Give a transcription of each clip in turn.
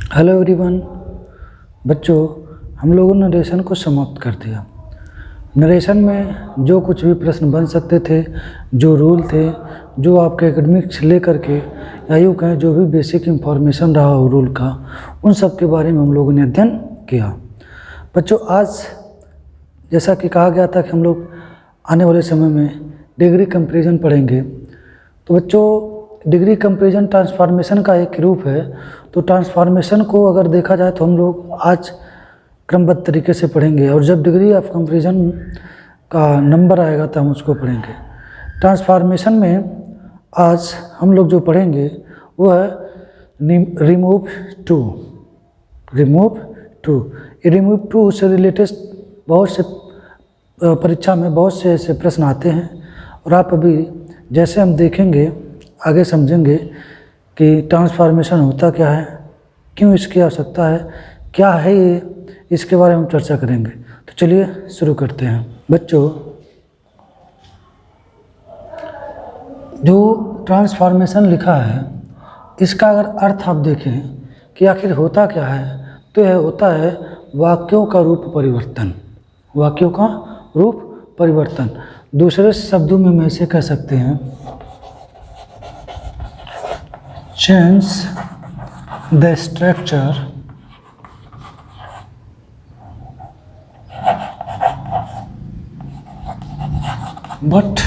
Hello everyone. बच्चों, हम लोगों ने नरेशन को समाप्त कर दिया। नरेशन में जो कुछ भी प्रश्न बन सकते थे, जो रूल थे, जो आपके एकेडमिक्स लेकर के या यूँ कहें जो भी बेसिक इंफॉर्मेशन रहा हो रूल का, उन सब के बारे में हम लोगों ने अध्ययन किया। बच्चों, आज जैसा कि कहा गया था कि हम लोग आने वाले समय में डिग्री कंपैरिजन पढ़ेंगे, तो बच्चों डिग्री कंपैरिजन ट्रांसफॉर्मेशन का एक रूप है। तो ट्रांसफॉर्मेशन को अगर देखा जाए तो हम लोग आज क्रमबद्ध तरीके से पढ़ेंगे, और जब डिग्री ऑफ कंपैरिजन का नंबर आएगा तो हम उसको पढ़ेंगे। ट्रांसफॉर्मेशन में आज हम लोग जो पढ़ेंगे वो है रिमूव टू। ये रिमूव टू से रिलेटेड बहुत से परीक्षा में बहुत से ऐसे प्रश्न आते हैं, और आप अभी जैसे हम देखेंगे आगे समझेंगे कि ट्रांसफॉर्मेशन होता क्या है, क्यों इसकी आवश्यकता है, क्या है ये, इसके बारे में हम चर्चा करेंगे। तो चलिए शुरू करते हैं। बच्चों, जो ट्रांसफॉर्मेशन लिखा है इसका अगर अर्थ आप देखें कि आखिर होता क्या है, तो यह होता है वाक्यों का रूप परिवर्तन। वाक्यों का रूप परिवर्तन, दूसरे शब्दों में हम ऐसे कह सकते हैं, change the structure but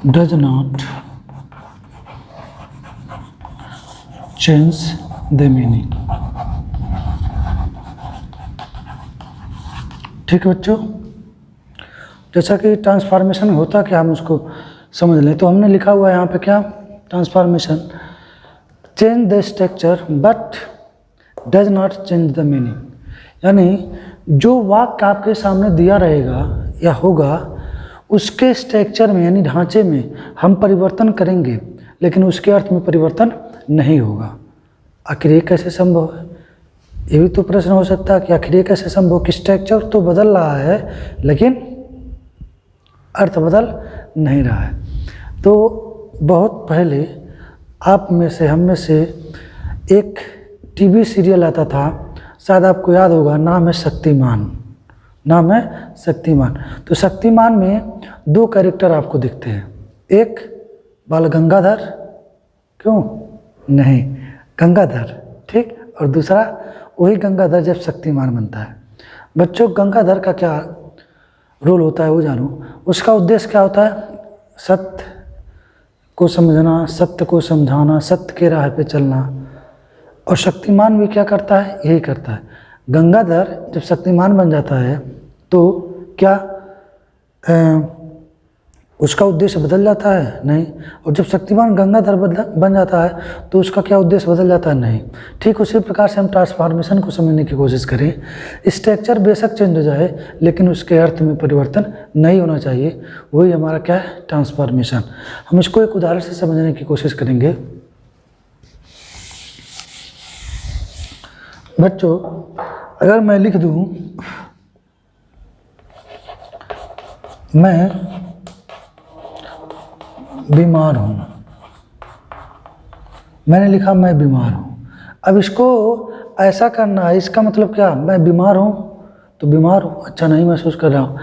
does not change the meaning। ठीक है बच्चों, जैसा कि ट्रांसफॉर्मेशन होता क्या हम उसको समझ लें। तो हमने लिखा हुआ है यहाँ पे क्या, transformation change the structure but does not change the meaning. यानी जो वाक्य आपके सामने दिया रहेगा या होगा उसके स्ट्रक्चर में यानी ढांचे में हम परिवर्तन करेंगे, लेकिन उसके अर्थ में परिवर्तन नहीं होगा। आखिर ये कैसे संभव है? ये भी तो प्रश्न हो सकता है कि आखिर ये कैसे संभव कि स्ट्रक्चर तो बदल रहा है लेकिन अर्थ बदल नहीं रहा है। तो बहुत पहले आप में से हम में से एक टीवी सीरियल आता था, शायद आपको याद होगा, नाम है शक्तिमान। नाम है शक्तिमान। तो शक्तिमान में दो कैरेक्टर आपको दिखते हैं, एक बाल गंगाधर, क्यों नहीं गंगाधर, ठीक, और दूसरा वही गंगाधर जब शक्तिमान बनता है। बच्चों, गंगाधर का क्या रोल होता है वो जानो। उसका उद्देश्य क्या होता है? सत्य को समझना, सत्य को समझाना, सत्य के राह पे चलना। और शक्तिमान भी क्या करता है? यही करता है। गंगाधर जब शक्तिमान बन जाता है तो क्या उसका उद्देश्य बदल जाता है? नहीं। और जब शक्तिमान गंगाधर बन जाता है तो उसका क्या उद्देश्य बदल जाता है? नहीं। ठीक उसी प्रकार से हम ट्रांसफॉर्मेशन को समझने की कोशिश करें। स्ट्रक्चर बेशक चेंज हो जाए लेकिन उसके अर्थ में परिवर्तन नहीं होना चाहिए, वही हमारा क्या है? ट्रांसफॉर्मेशन। हम इसको एक उदाहरण से समझने की कोशिश करेंगे। बच्चों, अगर मैं लिख दूं मैं बीमार हूँ, मैंने लिखा मैं बीमार हूँ। अब इसको ऐसा करना है, इसका मतलब क्या? मैं बीमार हूँ तो बीमार हूँ, अच्छा नहीं महसूस कर रहा हूँ।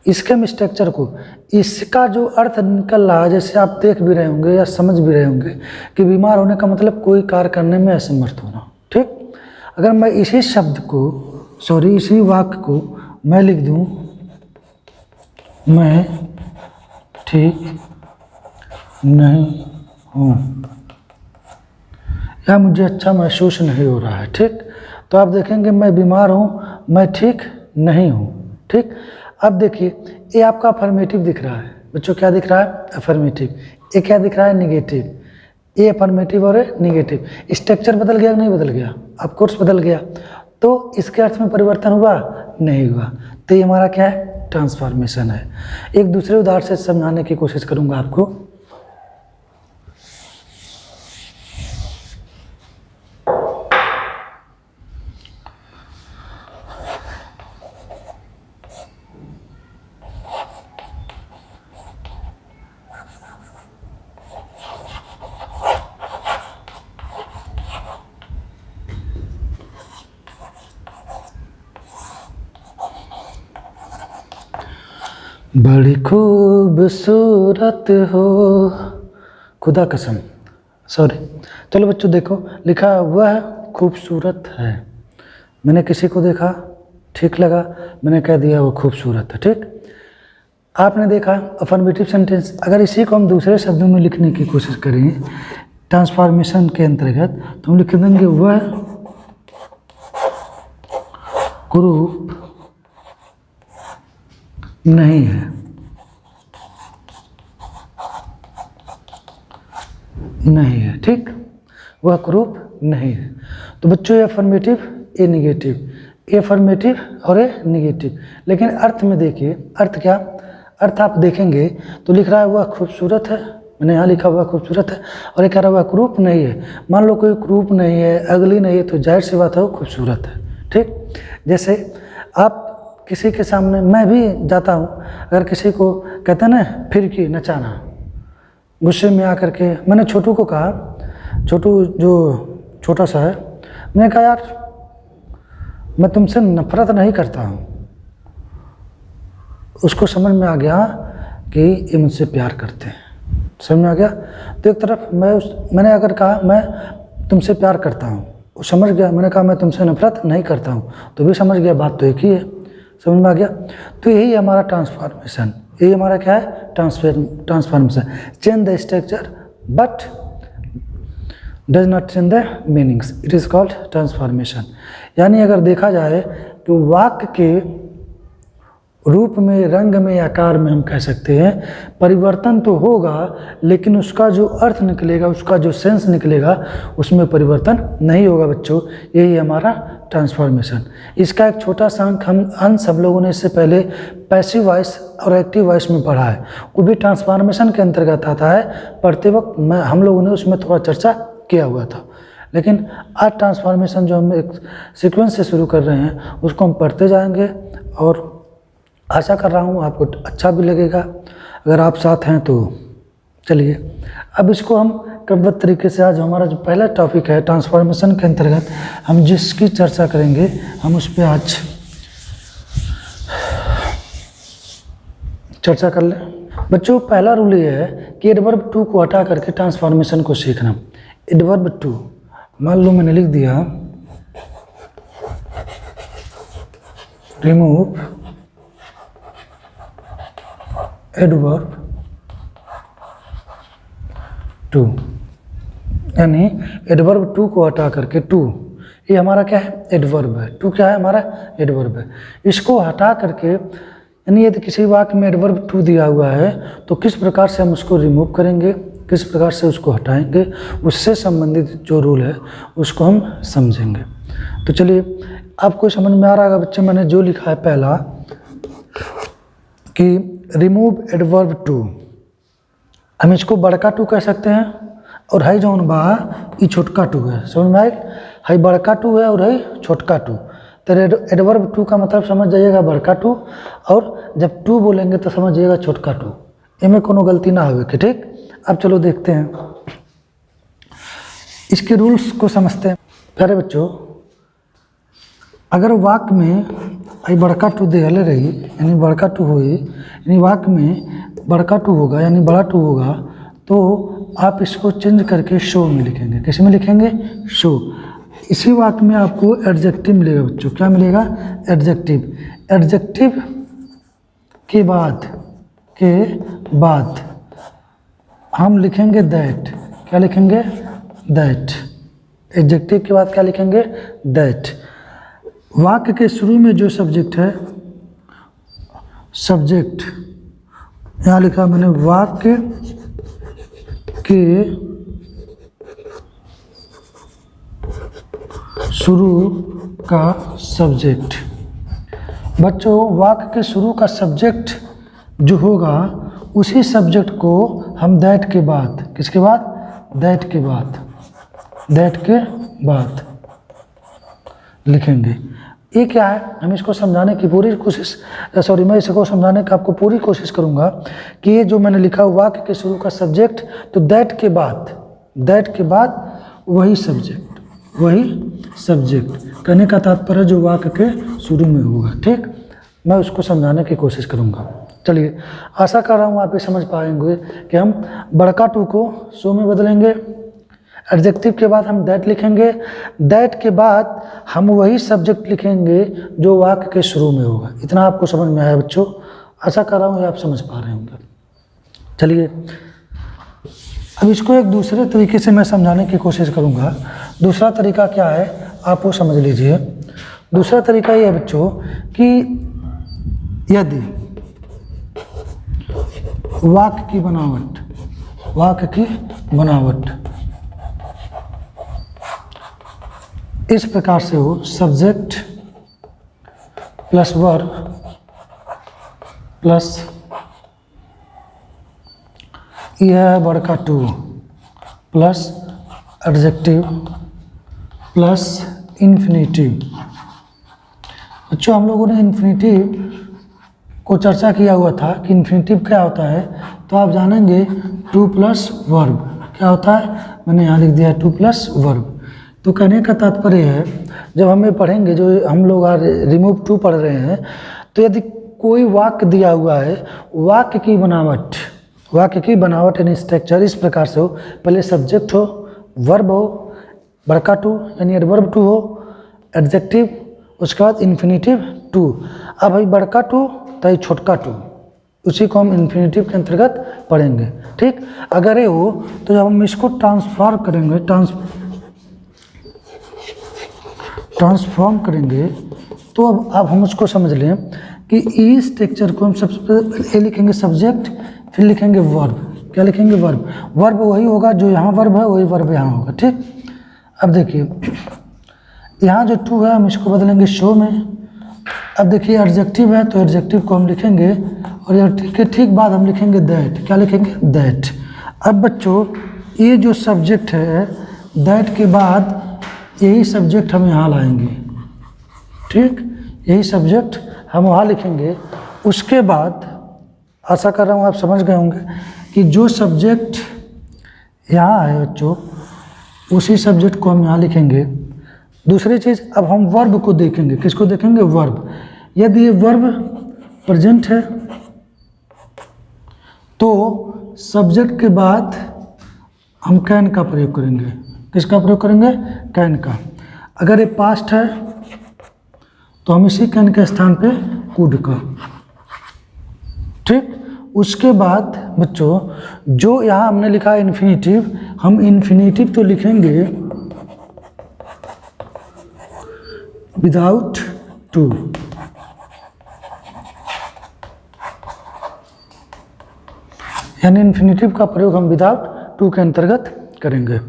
इसके हम स्ट्रक्चर को, इसका जो अर्थ निकल रहा है, जैसे आप देख भी रहे होंगे या समझ भी रहे होंगे कि बीमार होने का मतलब कोई कार्य करने में असमर्थ होना, ठीक। अगर मैं इसी शब्द को, इसी वाक्य को मैं लिख दूँ मैं ठीक नहीं हूँ या मुझे अच्छा महसूस नहीं हो रहा है, ठीक, तो आप देखेंगे मैं बीमार हूँ, मैं ठीक नहीं हूँ, ठीक। अब देखिए ये आपका अफर्मेटिव दिख रहा है। बच्चों, क्या दिख रहा है? अफर्मेटिव। ये क्या दिख रहा है? निगेटिव। ये अफर्मेटिव और निगेटिव। स्ट्रक्चर बदल गया कि नहीं बदल गया? ऑफ कोर्स बदल गया। तो इसके अर्थ में परिवर्तन हुआ? नहीं हुआ। तो ये हमारा क्या है? ट्रांसफॉर्मेशन है। एक दूसरे उदाहरण से समझाने की कोशिश करूँगा आपको। बड़ी खूबसूरत हो, खुदा कसम, सॉरी। चलो बच्चों देखो, लिखा वह खूबसूरत है, मैंने किसी को देखा, ठीक लगा, मैंने कह दिया वो खूबसूरत है, ठीक। आपने देखा अफर्मेटिव सेंटेंस। अगर इसी को हम दूसरे शब्दों में लिखने की कोशिश करें ट्रांसफॉर्मेशन के अंतर्गत, तो हम लिख देंगे वह क्रूप नहीं है, नहीं है, ठीक, वह क्रूप नहीं है। तो बच्चों ये अफर्मेटिव, ये निगेटिव, ये अफर्मेटिव और ये निगेटिव। लेकिन अर्थ में देखिए, अर्थ क्या, अर्थ आप देखेंगे तो लिख रहा है वह खूबसूरत है, मैंने यहाँ लिखा हुआ खूबसूरत है, और ये कह रहा है वह क्रूप नहीं है। मान लो कोई क्रूप नहीं है, अगली नहीं है, तो जाहिर सी बात है वो खूबसूरत है, ठीक। जैसे आप किसी के सामने, मैं भी जाता हूँ, अगर किसी को कहते हैं ना फिरकी नचाना, गुस्से में आकर के, मैंने छोटू को कहा, छोटू जो छोटा सा है, मैंने कहा यार मैं तुमसे नफरत नहीं करता हूँ। उसको समझ में आ गया कि ये मुझसे प्यार करते हैं, समझ में आ गया। तो एक तरफ मैंने अगर कहा मैं तुमसे प्यार करता हूँ, वो समझ गया। मैंने कहा मैं तुमसे नफरत नहीं करता हूँ, तो भी समझ गया, बात तो एक ही है, समझ में आ गया। तो यही हमारा ट्रांसफॉर्मेशन, यही हमारा क्या है, transformation. Change the structure but does not change the meanings, it is called transformation. यानी अगर देखा जाए तो वाक्य के रूप में, रंग में, आकार में हम कह सकते हैं परिवर्तन तो होगा, लेकिन उसका जो अर्थ निकलेगा, उसका जो सेंस निकलेगा, उसमें परिवर्तन नहीं होगा बच्चों। यही हमारा ट्रांसफॉर्मेशन। इसका एक छोटा सा अंश हम लोगों ने इससे पहले पैसिव वॉइस और एक्टिव वॉइस में पढ़ा है, वो भी ट्रांसफॉर्मेशन के अंतर्गत आता है। पढ़ते वक्त हम लोगों ने उसमें थोड़ा चर्चा किया हुआ था, लेकिन आज ट्रांसफॉर्मेशन जो हम एक सीक्वेंस से शुरू कर रहे हैं, उसको हम पढ़ते जाएंगे, और आशा कर रहा हूँ आपको अच्छा भी लगेगा। अगर आप साथ हैं तो चलिए अब इसको हम क्रमबद्ध तरीके से, आज हमारा जो पहला टॉपिक है ट्रांसफॉर्मेशन के अंतर्गत हम जिसकी चर्चा करेंगे, हम उस पर आज चर्चा कर लें। बच्चों पहला रूल ये है कि एडवर्ब टू को हटा करके ट्रांसफॉर्मेशन को सीखना। एडवर्ब टू, मान लो मैंने लिख दिया रिमूव एडवर्ब टू, यानी एडवर्ब टू को हटा करके, टू ये हमारा क्या है, एडवर्ब है, टू क्या है हमारा, एडवर्ब है। इसको हटा करके, यानी यदि किसी वाक्य में एडवर्ब टू दिया हुआ है तो किस प्रकार से हम उसको रिमूव करेंगे, किस प्रकार से उसको हटाएंगे, उससे संबंधित जो रूल है उसको हम समझेंगे। तो चलिए आपको समझ में आ रहा है बच्चे, मैंने जो लिखा है पहला कि रिमूव एडवर्ब टू, हम इसको बड़का टू कह सकते हैं, और हाई जौन बा ये छोटका टू है, समझ में आए, हाई बड़का टू है और हाई छोटका टू। तो एडवर्ब टू का मतलब समझ जाइएगा बड़का टू, और जब टू बोलेंगे तो समझ जाइएगा छोटका टू, इनमें कोनो गलती ना हो कि, ठीक। अब चलो देखते हैं इसके रूल्स को समझते हैं। प्यारे बच्चों, अगर वाक्य में आई बड़का टू देहले रही, यानी बड़का टू हुई, यानी वाक्य में बड़का टू होगा यानी बड़ा टू होगा, तो आप इसको चेंज करके शो में लिखेंगे। किस में लिखेंगे, शो। इसी वाक्य में आपको एडजेक्टिव मिलेगा बच्चों, क्या मिलेगा, एडजेक्टिव। एडजेक्टिव के बाद हम लिखेंगे दैट, क्या लिखेंगे, दैट। एडजेक्टिव के बाद क्या लिखेंगे, दैट। वाक्य के शुरू में जो सब्जेक्ट है, सब्जेक्ट यहाँ लिखा मैंने, वाक्य के शुरू का सब्जेक्ट। बच्चों वाक्य के शुरू का सब्जेक्ट जो होगा, उसी सब्जेक्ट को हम दैट के बाद, किसके बाद, दैट के बाद, दैट के बाद लिखेंगे। ये क्या है, हम इसको समझाने की पूरी कोशिश, मैं इसको समझाने का आपको पूरी कोशिश करूंगा कि ये जो मैंने लिखा वाक्य के शुरू का सब्जेक्ट, तो दैट के बाद वही सब्जेक्ट कहने का तात्पर्य जो वाक्य के शुरू में होगा, ठीक। मैं उसको समझाने की कोशिश करूंगा, चलिए, आशा कर रहा हूँ आप ये समझ पाएंगे कि हम बड़का टू को सो में बदलेंगे, एडजेक्टिव के बाद हम दैट लिखेंगे, दैट के बाद हम वही सब्जेक्ट लिखेंगे जो वाक्य के शुरू में होगा। इतना आपको समझ में आया बच्चों? आशा कर रहा हूँ ये आप समझ पा रहे होंगे। चलिए, अब इसको एक दूसरे तरीके से मैं समझाने की कोशिश करूँगा। दूसरा तरीका क्या है आप वो समझ लीजिए। दूसरा तरीका ये है बच्चों कि यदि वाक्य की बनावट इस प्रकार से हो, सब्जेक्ट प्लस वर्ब प्लस यह है बड़का two plus adjective plus infinitive. बच्चों, हम लोगों ने इन्फिनेटिव को चर्चा किया हुआ था कि इन्फिनेटिव क्या होता है, तो आप जानेंगे टू प्लस वर्ब क्या होता है। मैंने यहाँ लिख दिया टू प्लस वर्ब। तो कहने का तात्पर्य है, जब हम ये पढ़ेंगे, जो हम लोग आज रिमूव टू पढ़ रहे हैं, तो यदि कोई वाक्य दिया हुआ है, वाक्य की बनावट यानी स्ट्रक्चर इस प्रकार से हो, पहले सब्जेक्ट हो, वर्ब हो, बड़का टू यानी एडवर्ब टू हो, एडजेक्टिव, उसके बाद इन्फिनेटिव टू। अब भाई बड़का टू तो छोटका टू, उसी को हम इन्फिनेटिव के अंतर्गत पढ़ेंगे। ठीक, अगर ये हो तो जब हम इसको ट्रांसफॉर्म करेंगे तो अब हम उसको समझ लें कि इस स्ट्रक्चर को हम सबसे पहले लिखेंगे सब्जेक्ट, फिर लिखेंगे वर्ब। क्या लिखेंगे? वर्ब। वर्ब वही होगा जो यहाँ वर्ब है, वही वर्ब यहाँ होगा। ठीक, अब देखिए यहाँ जो टू है हम इसको बदलेंगे शो में। अब देखिए एडजेक्टिव है तो एडजेक्टिव को हम लिखेंगे और एडजेक्टिव के ठीक बाद हम लिखेंगे दैट। क्या लिखेंगे? दैट। अब बच्चों ये जो सब्जेक्ट है, दैट के बाद यही सब्जेक्ट हम यहाँ लाएंगे। ठीक, यही सब्जेक्ट हम वहाँ लिखेंगे। उसके बाद आशा कर रहा हूँ आप समझ गए होंगे कि जो सब्जेक्ट यहाँ है बच्चों, उसी सब्जेक्ट को हम यहाँ लिखेंगे। दूसरी चीज़, अब हम वर्ब को देखेंगे। किसको देखेंगे? वर्ब। यदि ये वर्ब प्रेजेंट है तो सब्जेक्ट के बाद हम कैन का प्रयोग करेंगे। किसका प्रयोग करेंगे? कैन का। अगर ये पास्ट है तो हम इसी कैन के स्थान पे कुड का। ठीक, उसके बाद बच्चों जो यहाँ हमने लिखा है इन्फिनेटिव, हम इन्फिनेटिव तो लिखेंगे विदाउट टू। यानी इन्फिनेटिव का प्रयोग हम विदाउट टू के अंतर्गत करेंगे।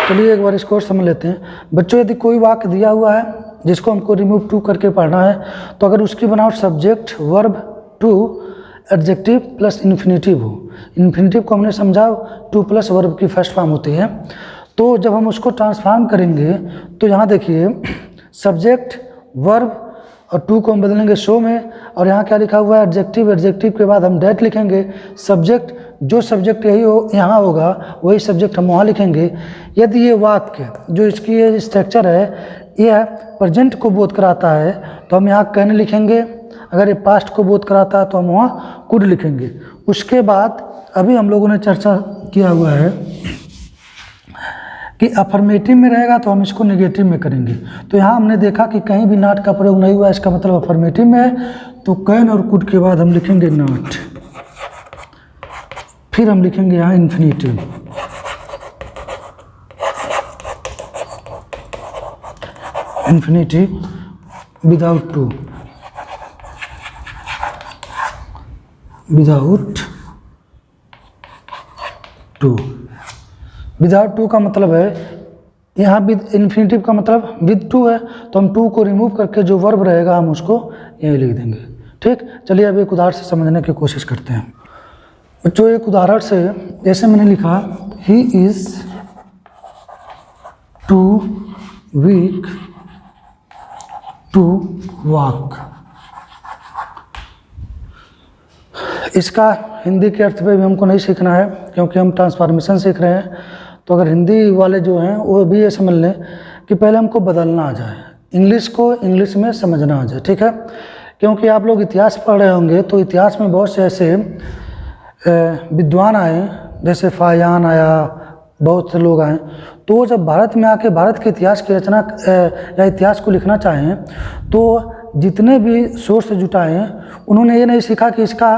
चलिए एक बार इसको और समझ लेते हैं। बच्चों, यदि कोई वाक्य दिया हुआ है जिसको हमको रिमूव टू करके पढ़ना है, तो अगर उसकी बनावट subject, verb, to, adjective plus infinitive हो। इन्फिनेटिव को हमने समझा टू प्लस वर्ब की फर्स्ट फॉर्म होती है। तो जब हम उसको ट्रांसफॉर्म करेंगे तो यहाँ देखिए सब्जेक्ट, वर्ब और टू को हम बदलेंगे शो में, और यहाँ क्या लिखा हुआ है? एडजेक्टिव। एडजेक्टिव के बाद हम दैट लिखेंगे। सब्जेक्ट, जो सब्जेक्ट यही हो यहाँ होगा, वही सब्जेक्ट हम वहाँ लिखेंगे। यदि ये वाक्य जो इसकी ये स्ट्रक्चर है यह प्रेजेंट को बोध कराता है तो हम यहाँ कैन लिखेंगे। अगर ये पास्ट को बोध कराता है तो हम वहाँ कुड लिखेंगे। उसके बाद अभी हम लोगों ने चर्चा किया हुआ है कि अफर्मेटिव में रहेगा तो हम इसको नेगेटिव में करेंगे। तो यहाँ हमने देखा कि कहीं भी नॉट का प्रयोग नहीं हुआ, इसका मतलब अफर्मेटिव में है। तो कैन और कुड के बाद हम लिखेंगे नॉट, फिर हम लिखेंगे यहाँ infinitive. Infinitive without to, without to. Without to का मतलब है यहाँ विद, इन्फिनेटिव का मतलब विद टू है, तो हम टू को रिमूव करके जो वर्ब रहेगा हम उसको यहीं लिख देंगे। ठीक, चलिए अब एक उदाहरण से समझने की कोशिश करते हैं। बच्चों, एक उदाहरण से जैसे मैंने लिखा, he is too weak to walk. इसका हिंदी के अर्थ पे भी हमको नहीं सीखना है क्योंकि हम ट्रांसफॉर्मेशन सीख रहे हैं। तो अगर हिंदी वाले जो हैं वो भी ये समझ लें कि पहले हमको बदलना आ जाए, इंग्लिश को इंग्लिश में समझना आ जाए। ठीक है, क्योंकि आप लोग इतिहास पढ़ रहे होंगे तो इतिहास में बहुत से ऐसे विद्वान आए, जैसे फाहियान आया, बहुत से लोग आए, तो वो जब भारत में आके भारत के इतिहास की रचना या इतिहास को लिखना चाहें तो जितने भी सोर्स जुटाए हैं उन्होंने ये नहीं सीखा कि इसका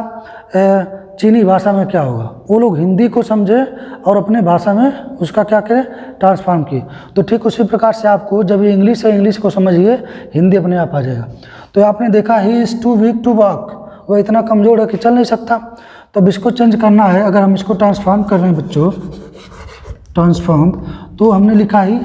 चीनी भाषा में क्या होगा, वो लोग हिंदी को समझे और अपने भाषा में उसका क्या करें, ट्रांसफॉर्म किए। तो ठीक उसी प्रकार से आपको जब ये इंग्लिश है, इंग्लिश को समझिए, हिंदी अपने आप आ जाएगा। तो आपने देखा he is too weak to walk, वो इतना कमज़ोर है कि चल नहीं सकता। तब इसको चेंज करना है, अगर हम इसको ट्रांसफॉर्म कर रहे हैं बच्चों, ट्रांसफॉर्म, तो हमने लिखा ही,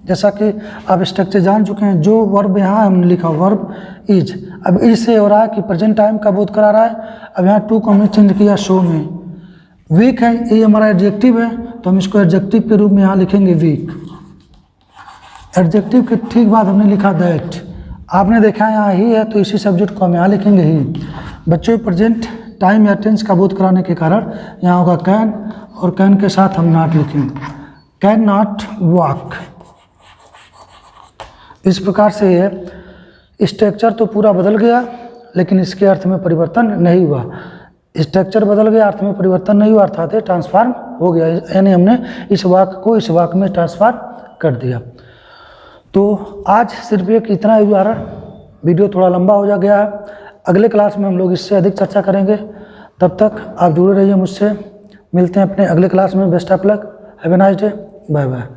जैसा कि आप स्ट्रक्चर जान चुके हैं, जो वर्ब यहाँ हमने लिखा वर्ब इज, अब इज से हो रहा है कि प्रेजेंट टाइम का बोध करा रहा है। अब यहाँ टू को हमने चेंज किया शो में। वीक है, ये हमारा एडजेक्टिव है, तो हम इसको एडजेक्टिव के रूप में यहाँ लिखेंगे वीक। एडजेक्टिव के ठीक बाद हमने लिखा दैट, आपने देखा यहाँ ही है तो इसी सब्जेक्ट को हम यहाँ लिखेंगे ही। बच्चों प्रेजेंट टाइम या टेंस का बोध कराने के कारण यहाँ होगा कैन, और कैन के साथ हम नॉट लिखेंगे, कैन नॉट वॉक। इस प्रकार से ये स्ट्रक्चर तो पूरा बदल गया, लेकिन इसके अर्थ में परिवर्तन नहीं हुआ। स्ट्रक्चर बदल गया, अर्थ में परिवर्तन नहीं हुआ, अर्थात ट्रांसफॉर्म हो गया, यानी हमने इस वाक्य को इस वाक्य में ट्रांसफॉर्म कर दिया। तो आज सिर्फ एक इतना ही उदाहरण, वीडियो थोड़ा लंबा हो गया है। अगले क्लास में हम लोग इससे अधिक चर्चा करेंगे। तब तक आप जुड़े रहिए मुझसे, मिलते हैं अपने अगले क्लास में। Best of luck, have a nice day, bye bye.